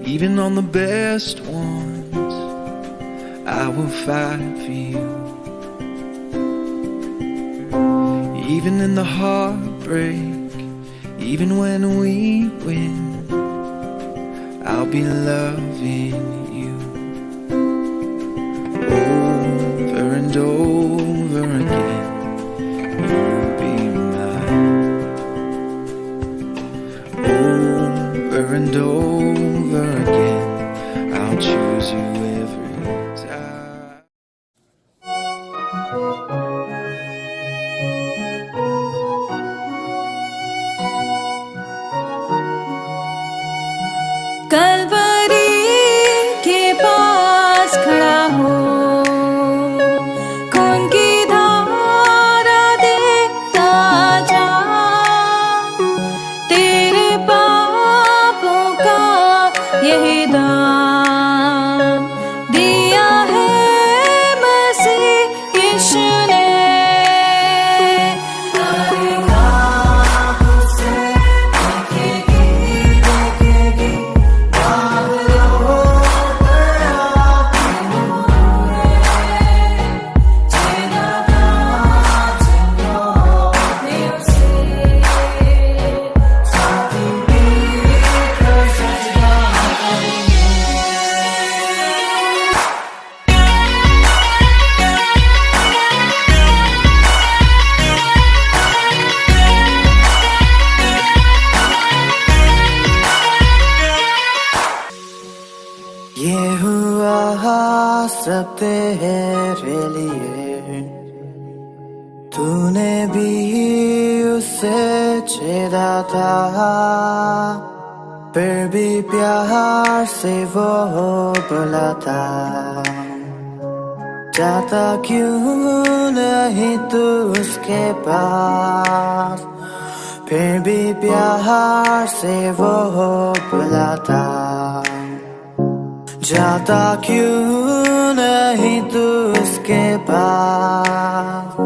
Even on the best ones, I will fight for you. Even in the heartbreak, even when we win, I'll be loving you. Over and over again, you'll be mine. Over and over again, I'll choose you every time. Kalvari के पास खड़ा हो, खून की धारा देखता जा, तेरे पापों का यही दाम दिया है मसीह यीशु ने। ये हुआ सब तेरे लिए, तूने भी उसे छेड़ा था, फिर भी प्यार से वो बुलाता, जाता क्यों नहीं तू उसके पास, फिर भी प्यार से वो बुलाता, जाता क्यों नहीं तू उसके पास।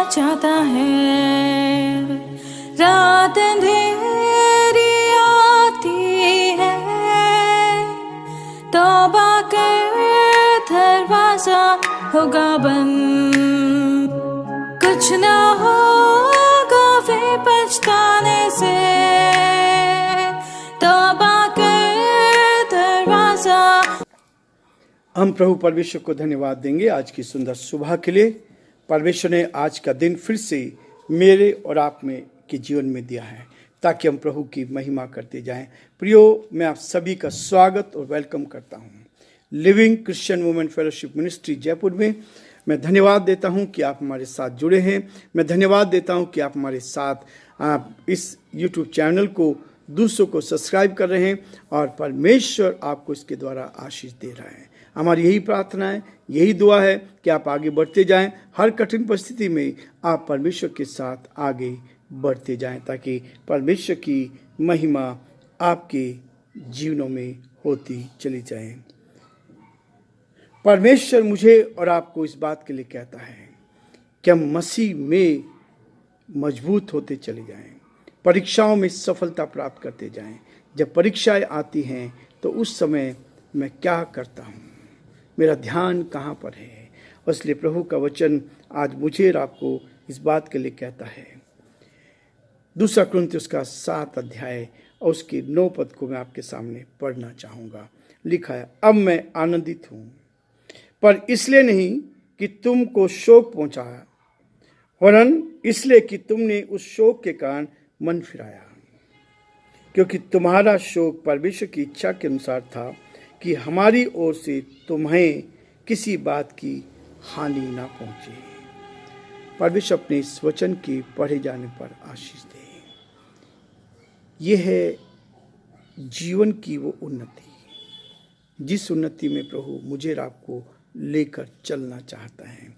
चाहता है, रात अंधेरी आती है, तौबा कर दरवाजा होगा बंद, कुछ ना होगा वे पछताने से, तौबा कर दरवाजा। हम प्रभु परमेश्वर को धन्यवाद देंगे आज की सुंदर सुबह के लिए। परमेश्वर ने आज का दिन फिर से मेरे और आप में के जीवन में दिया है ताकि हम प्रभु की महिमा करते जाएं। प्रियो, मैं आप सभी का स्वागत और वेलकम करता हूं living Christian women fellowship ministry Jaipur में। मैं धन्यवाद देता हूं कि आप हमारे साथ जुड़े हैं। मैं धन्यवाद देता हूं कि आप हमारे साथ आप इस यूट्यूब चैनल को दूसरों को सब्सक्राइब कर रहे हैं और परमेश्वर आपको इसके द्वारा आशीष दे रहा है। हमारी यही प्रार्थना है, यही दुआ है कि आप आगे बढ़ते जाएं। हर कठिन परिस्थिति में आप परमेश्वर के साथ आगे बढ़ते जाएं ताकि परमेश्वर की महिमा आपके जीवनों में होती चली जाए। परमेश्वर मुझे और आपको इस बात के लिए कहता है कि हम मसीह में मजबूत होते चले जाएं, परीक्षाओं में सफलता प्राप्त करते जाएं। जब परीक्षाएं आती हैं तो उस समय मैं क्या करता हूँ, मेरा ध्यान कहाँ पर है। और इसलिए प्रभु का वचन आज मुझे और आपको इस बात के लिए कहता है। 2 कुरिन्थियों का 7 अध्याय और उसके 9 पद को मैं आपके सामने पढ़ना चाहूँगा। लिखा है, अब मैं आनंदित हूँ, पर इसलिए नहीं कि तुमको शोक पहुँचाया, वरन इसलिए कि तुमने उस शोक के कारण मन फिराया, क्योंकि तुम्हारा शोक परमेश्वर की इच्छा के अनुसार था कि हमारी ओर से तुम्हें किसी बात की हानि ना पहुंचे। परमेश्वर अपने इस वचन के पढ़े जाने पर आशीष दे। यह है जीवन की वो उन्नति, जिस उन्नति में प्रभु मुझे और आपको लेकर चलना चाहता है।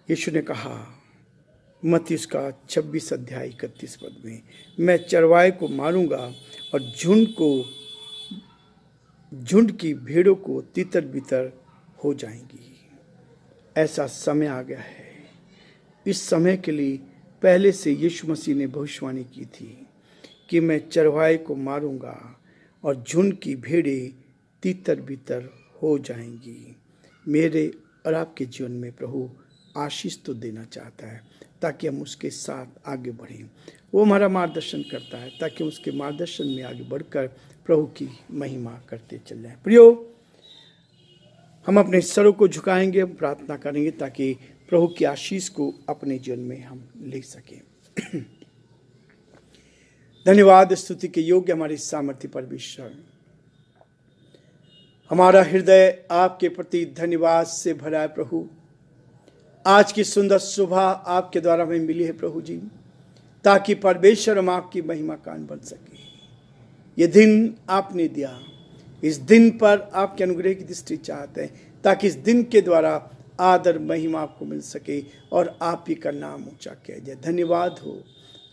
यीशु ने कहा मत्ती उसका 26 अध्याय 31 पद में, मैं चरवाहे को मारूंगा और झुंड की भेड़ों को तितर बितर हो जाएंगी। ऐसा समय आ गया है। इस समय के लिए पहले से यीशु मसीह ने भविष्यवाणी की थी कि मैं चरवाहे को मारूंगा और झुंड की भेड़ें तितर बितर हो जाएंगी। मेरे और आपके जीवन में प्रभु आशीष तो देना चाहता है ताकि हम उसके साथ आगे बढ़ें। वो हमारा मार्गदर्शन करता है ताकि हम उसके मार्गदर्शन में आगे बढ़कर प्रभु की महिमा करते चल जाएं। प्रियो, हम अपने सरों को झुकाएंगे, हम प्रार्थना करेंगे ताकि प्रभु की आशीष को अपने जीवन में हम ले सकें। धन्यवाद, स्तुति के योग्य हमारे सामर्थ्य परमेश्वर, हमारा हृदय आपके प्रति धन्यवाद से भरा है। प्रभु, आज की सुंदर सुबह आपके द्वारा हमें मिली है प्रभु जी, ताकि परमेश्वर हम आपकी महिमा कान बन सके। ये दिन आपने दिया, इस दिन पर आपके अनुग्रह की दृष्टि चाहते हैं ताकि इस दिन के द्वारा आदर महिमा आपको मिल सके और आप ही का नाम ऊंचा किया जाए। धन्यवाद हो,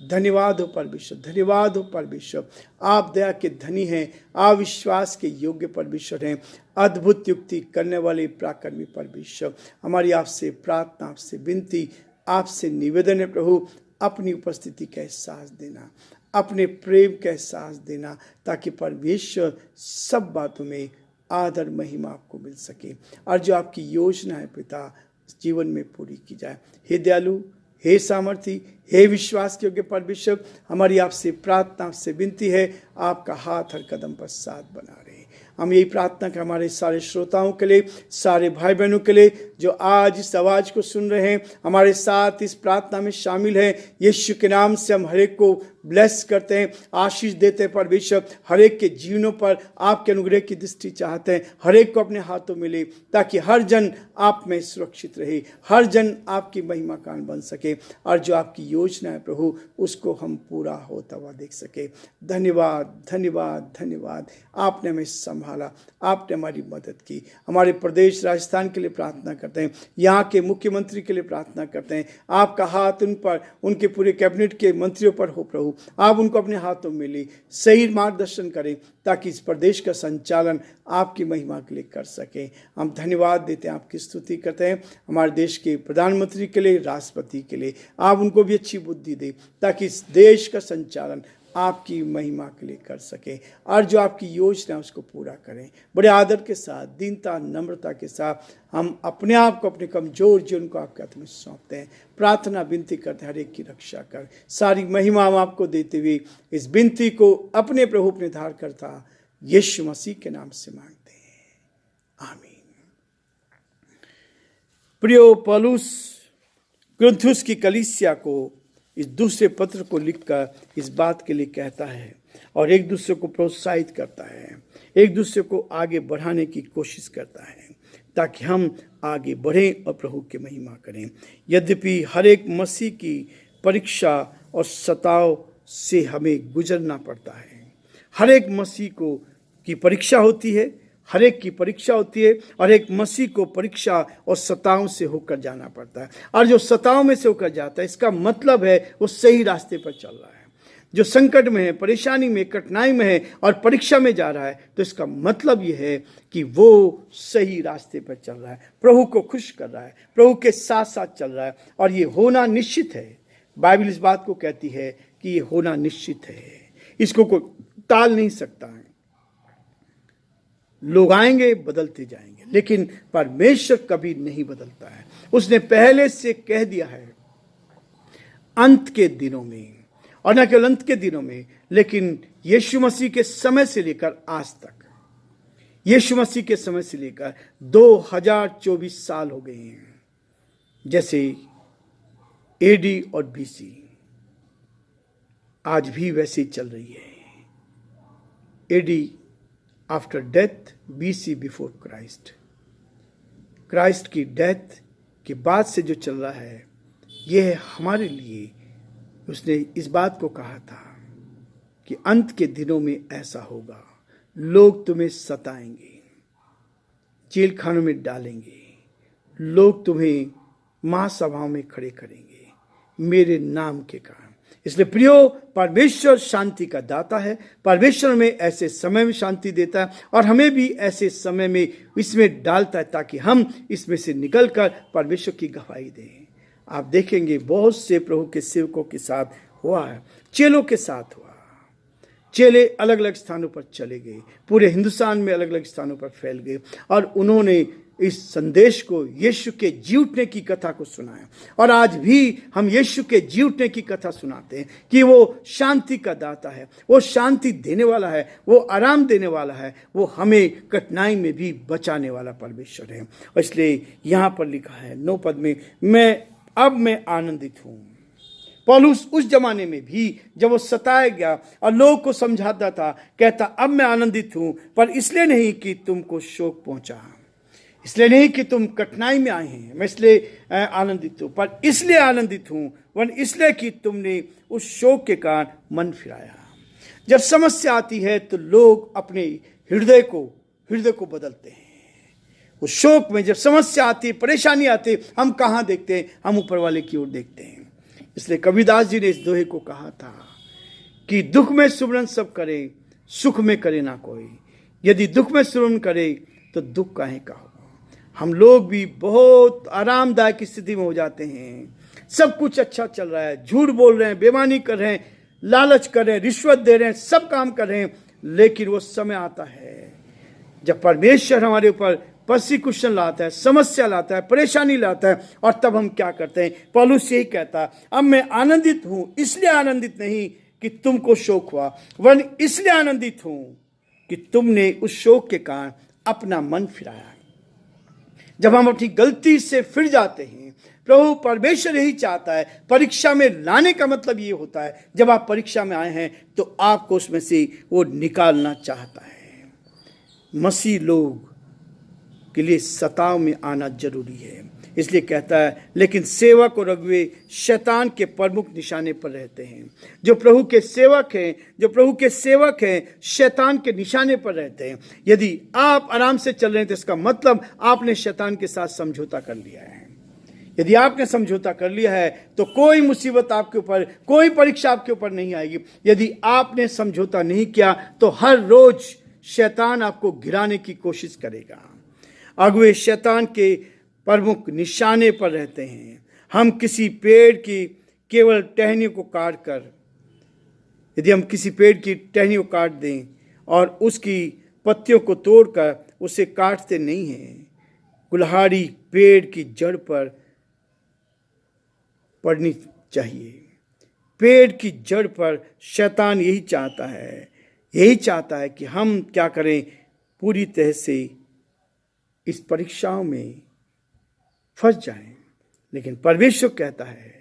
धन्यवाद हो परमेश्वर, धन्यवाद हो परमेश्वर। आप दया के धनी हैं, आप विश्वास के योग्य परमेश्वर हैं, अद्भुत युक्ति करने वाले पराक्रमी परमेश्वर। हमारी आपसे प्रार्थना, आपसे विनती, आपसे निवेदन है प्रभु, अपनी उपस्थिति का एहसास देना, अपने प्रेम का एहसास देना, ताकि परमेश्वर सब बातों में आदर महिमा आपको मिल सके और जो आपकी योजना है पिता जीवन में पूरी की जाए। हे दयालु, हे सामर्थी, हे विश्वास के योग्य परमेश्वर, हमारी आपसे प्रार्थना, आपसे विनती है, आपका हाथ हर कदम पर साथ बना रहे। हम यही प्रार्थना कर हमारे सारे श्रोताओं के लिए, सारे भाई बहनों के लिए जो आज इस आवाज़ को सुन रहे हैं, हमारे साथ इस प्रार्थना में शामिल हैं। यीशु के नाम से हम हर एक को ब्लेस करते हैं, आशीष देते हैं परमेश्वर। हर एक के जीवनों पर आपके अनुग्रह की दृष्टि चाहते हैं, हर एक को अपने हाथों में ले, ताकि हर जन आप में सुरक्षित रहे, हर जन आपकी महिमा कान बन सके और जो आपकी योजना है प्रभु उसको हम पूरा होता हुआ देख सके। धन्यवाद, धन्यवाद, धन्यवाद। आपने हमें संभाला, आपने हमारी मदद की। हमारे प्रदेश राजस्थान के लिए प्रार्थना करते हैं, यहाँ के मुख्यमंत्री के लिए प्रार्थना करते हैं। आपका हाथ उन पर, उनके पूरे कैबिनेट के मंत्रियों पर हो प्रभु, आप उनको अपने हाथों में ले, सही मार्गदर्शन करें ताकि इस प्रदेश का संचालन आपकी महिमा के लिए कर सकें। हम धन्यवाद देते हैं, आपकी स्तुति करते हैं। हमारे देश के प्रधानमंत्री के लिए, राष्ट्रपति के लिए आप उनको भी अच्छी बुद्धि दें ताकि इस देश का संचालन आपकी महिमा के लिए कर सके और जो आपकी योजना है उसको पूरा करें। बड़े आदर के साथ, दीनता, नम्रता के साथ हम अपने आप को, अपने कमजोर जीवन को आपके हाथ में सौंपते हैं। प्रार्थना विनती करते हैं, हर एक की रक्षा कर। सारी महिमा हम आपको देते हुए इस विनती को अपने प्रभु, अपने धारकर्ता यीशु मसीह के नाम से मांगते हैं, आमीन। प्रियो, पौलुस कुरिन्थुस की कलीसिया को इस दूसरे पत्र को लिखकर इस बात के लिए कहता है और एक दूसरे को प्रोत्साहित करता है, एक दूसरे को आगे बढ़ाने की कोशिश करता है ताकि हम आगे बढ़ें और प्रभु की महिमा करें। यद्यपि हर एक मसीह की परीक्षा और सताव से हमें गुजरना पड़ता है। हर एक मसीह को की परीक्षा होती है, हर एक की परीक्षा होती है और एक मसीह को परीक्षा और सताव से होकर जाना पड़ता है। और जो सताव में से होकर जाता है, इसका मतलब है वो सही रास्ते पर चल रहा है। जो संकट में है, परेशानी में, कठिनाई में है और परीक्षा में जा रहा है, तो इसका मतलब ये है कि वो सही रास्ते पर चल रहा है, प्रभु को खुश कर रहा है, प्रभु के साथ साथ चल रहा है और ये होना निश्चित है। बाइबल इस बात को कहती है कि ये होना निश्चित है, इसको कोई टाल नहीं सकता है। लोग आएंगे, बदलते जाएंगे, लेकिन परमेश्वर कभी नहीं बदलता है। उसने पहले से कह दिया है अंत के दिनों में, और न केवल अंत के दिनों में, लेकिन यीशु मसीह के समय से लेकर आज तक, यीशु मसीह के समय से लेकर 2024 साल हो गए हैं। जैसे एडी और बीसी आज भी वैसे ही चल रही है। AD after death, BC before Christ. Christ की डेथ के बाद से जो चल रहा है यह है हमारे लिए। उसने इस बात को कहा था कि अंत के दिनों में ऐसा होगा, लोग तुम्हें सताएंगे, जेल खानों में डालेंगे, लोग तुम्हें महासभाओं में खड़े करेंगे मेरे नाम के कारण। इसलिए प्रियो, परमेश्वर शांति का दाता है। परमेश्वर में ऐसे समय में शांति देता है और हमें भी ऐसे समय में इसमें डालता है ताकि हम इसमें से निकलकर परमेश्वर की गवाही दें। आप देखेंगे बहुत से प्रभु के सेवकों के साथ हुआ है, चेलों के साथ हुआ। चेले अलग अलग स्थानों पर चले गए, पूरे हिंदुस्तान में अलग अलग स्थानों पर फैल गए और उन्होंने इस संदेश को, यीशु के जी उठने की कथा को सुनाया। और आज भी हम यीशु के जी उठने की कथा सुनाते हैं कि वो शांति का दाता है, वो शांति देने वाला है, वो आराम देने वाला है, वो हमें कठिनाई में भी बचाने वाला परमेश्वर है। और इसलिए यहाँ पर लिखा है 9 पद में, मैं आनंदित हूँ। पौलुस उस जमाने में भी जब वो सताया गया और लोगों को समझाता था, कहता अब मैं आनंदित हूँ, पर इसलिए नहीं कि तुमको शोक पहुंचा, इसलिए नहीं कि तुम कठिनाई में आए हैं, मैं इसलिए आनंदित हूँ, पर इसलिए आनंदित हूँ वन इसलिए कि तुमने उस शोक के कारण मन फिराया। जब समस्या आती है तो लोग अपने हृदय को बदलते हैं। उस शोक में जब समस्या आती है, परेशानी आती है, हम कहाँ देखते हैं? हम ऊपर वाले की ओर देखते हैं। इसलिए कबीरदास जी ने इस दोहे को कहा था कि दुख में सुमरन सब करे, सुख में करे ना कोई। यदि दुख में सुमरन करे तो दुख काहे का हो। हम लोग भी बहुत आरामदायक स्थिति में हो जाते हैं, सब कुछ अच्छा चल रहा है, झूठ बोल रहे हैं, बेईमानी कर रहे हैं, लालच कर रहे हैं, रिश्वत दे रहे हैं, सब काम कर रहे हैं, लेकिन वो समय आता है जब परमेश्वर हमारे ऊपर परसिक्यूशन लाता है, समस्या लाता है, परेशानी लाता है, और तब हम क्या करते हैं? पौलुस यही कहता है, अब मैं आनंदित हूं, इसलिए आनंदित नहीं कि तुमको शोक हुआ, वरन इसलिए आनंदित हूं कि तुमने उस शोक के कारण अपना मन फिराया। जब हम अपनी गलती से फिर जाते हैं, प्रभु परमेश्वर यही चाहता है, परीक्षा में लाने का मतलब ये होता है, जब आप परीक्षा में आए हैं तो आपको उसमें से वो निकालना चाहता है। मसीह लोग के लिए सताव में आना जरूरी है। इसलिए कहता है, लेकिन सेवक और अगुवे शैतान के प्रमुख निशाने पर रहते हैं। जो प्रभु के सेवक हैं शैतान के निशाने पर रहते हैं। यदि आप आराम से चल रहे हैं तो इसका मतलब आपने शैतान के साथ समझौता कर लिया है। यदि आपने समझौता कर लिया है तो कोई मुसीबत आपके ऊपर, कोई परीक्षा आपके ऊपर नहीं आएगी। यदि आपने समझौता नहीं किया तो हर रोज शैतान आपको गिराने की कोशिश करेगा। अगुवे शैतान के प्रमुख निशाने पर रहते हैं। हम किसी पेड़ की केवल टहनियों को काट कर, यदि हम किसी पेड़ की टहनियों को काट दें और उसकी पत्तियों को तोड़कर उसे काटते नहीं हैं, कुल्हाड़ी पेड़ की जड़ पर पड़नी चाहिए। पेड़ की जड़ पर शैतान यही चाहता है कि हम क्या करें? पूरी तरह से इस परीक्षाओं में फंस जाएं। लेकिन परमेश्वर कहता है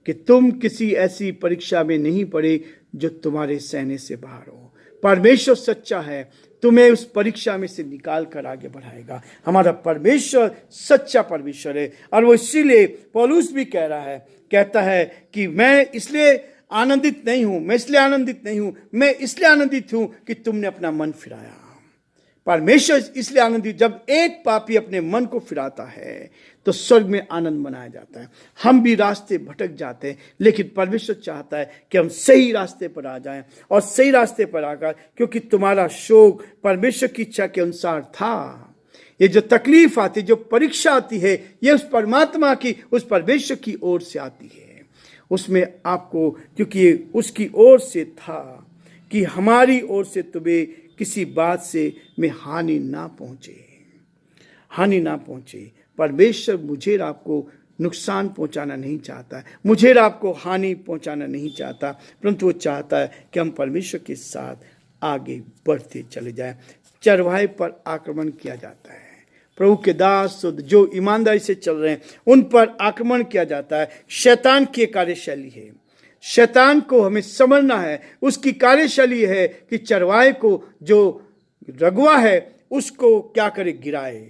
कि तुम किसी ऐसी परीक्षा में नहीं पड़े जो तुम्हारे सहने से बाहर हो। परमेश्वर सच्चा है, तुम्हें उस परीक्षा में से निकाल कर आगे बढ़ाएगा। हमारा परमेश्वर सच्चा परमेश्वर है, और वो इसीलिए पौलुस भी कहता है कि मैं इसलिए आनंदित नहीं हूं, मैं इसलिए आनंदित हूं कि तुमने अपना मन फिराया। परमेश्वर इसलिए आनंदित, जब एक पापी अपने मन को फिराता है तो स्वर्ग में आनंद मनाया जाता है। हम भी रास्ते भटक जाते हैं, लेकिन परमेश्वर चाहता है कि हम सही रास्ते पर आ जाएं, और सही रास्ते पर आकर, क्योंकि तुम्हारा शोक परमेश्वर की इच्छा के अनुसार था। ये जो तकलीफ आती, जो परीक्षा आती है, ये उस परमात्मा की, उस परमेश्वर की ओर से आती है। उसमें आपको, क्योंकि उसकी ओर से था कि हमारी ओर से तुम्हें किसी बात से में हानि ना पहुंचे। परमेश्वर मुझे और आपको नुकसान पहुंचाना नहीं चाहता है, मुझे और आपको हानि पहुंचाना नहीं चाहता, परंतु वो चाहता है कि हम परमेश्वर के साथ आगे बढ़ते चले जाएं। चरवाहे पर आक्रमण किया जाता है, प्रभु के दास जो ईमानदारी से चल रहे हैं उन पर आक्रमण किया जाता है। शैतान की कार्यशैली है, शैतान को हमें समझना है। उसकी कार्यशैली है कि चरवाहे को जो रगवा है उसको क्या करे, गिराए।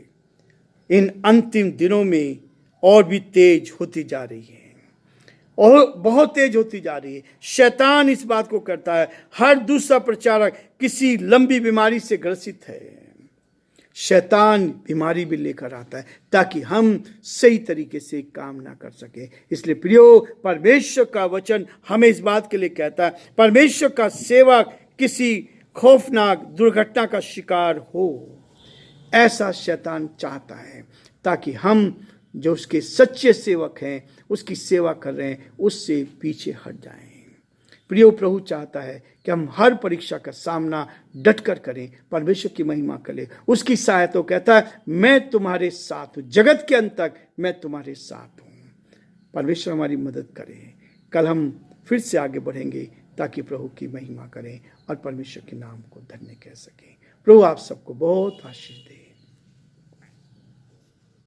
इन अंतिम दिनों में और भी तेज होती जा रही है और बहुत तेज होती जा रही है। शैतान इस बात को करता है, हर दूसरा प्रचारक किसी लंबी बीमारी से ग्रसित है। शैतान बीमारी भी लेकर आता है ताकि हम सही तरीके से काम ना कर सके। इसलिए प्रियो, परमेश्वर का वचन हमें इस बात के लिए कहता है, परमेश्वर का सेवक किसी खौफनाक दुर्घटना का शिकार हो, ऐसा शैतान चाहता है, ताकि हम जो उसके सच्चे सेवक हैं, उसकी सेवा कर रहे हैं, उससे पीछे हट जाएं। प्रियो, प्रभु चाहता है कि हम हर परीक्षा का सामना डटकर करें, परमेश्वर की महिमा करें, उसकी सहायता। कहता है, मैं तुम्हारे साथ हूँ, जगत के अंत तक मैं तुम्हारे साथ हूँ। परमेश्वर हमारी मदद करे। कल हम फिर से आगे बढ़ेंगे ताकि प्रभु की महिमा करें और परमेश्वर के नाम को धन्य कह सकें। प्रभु आप सबको बहुत आशीष दे।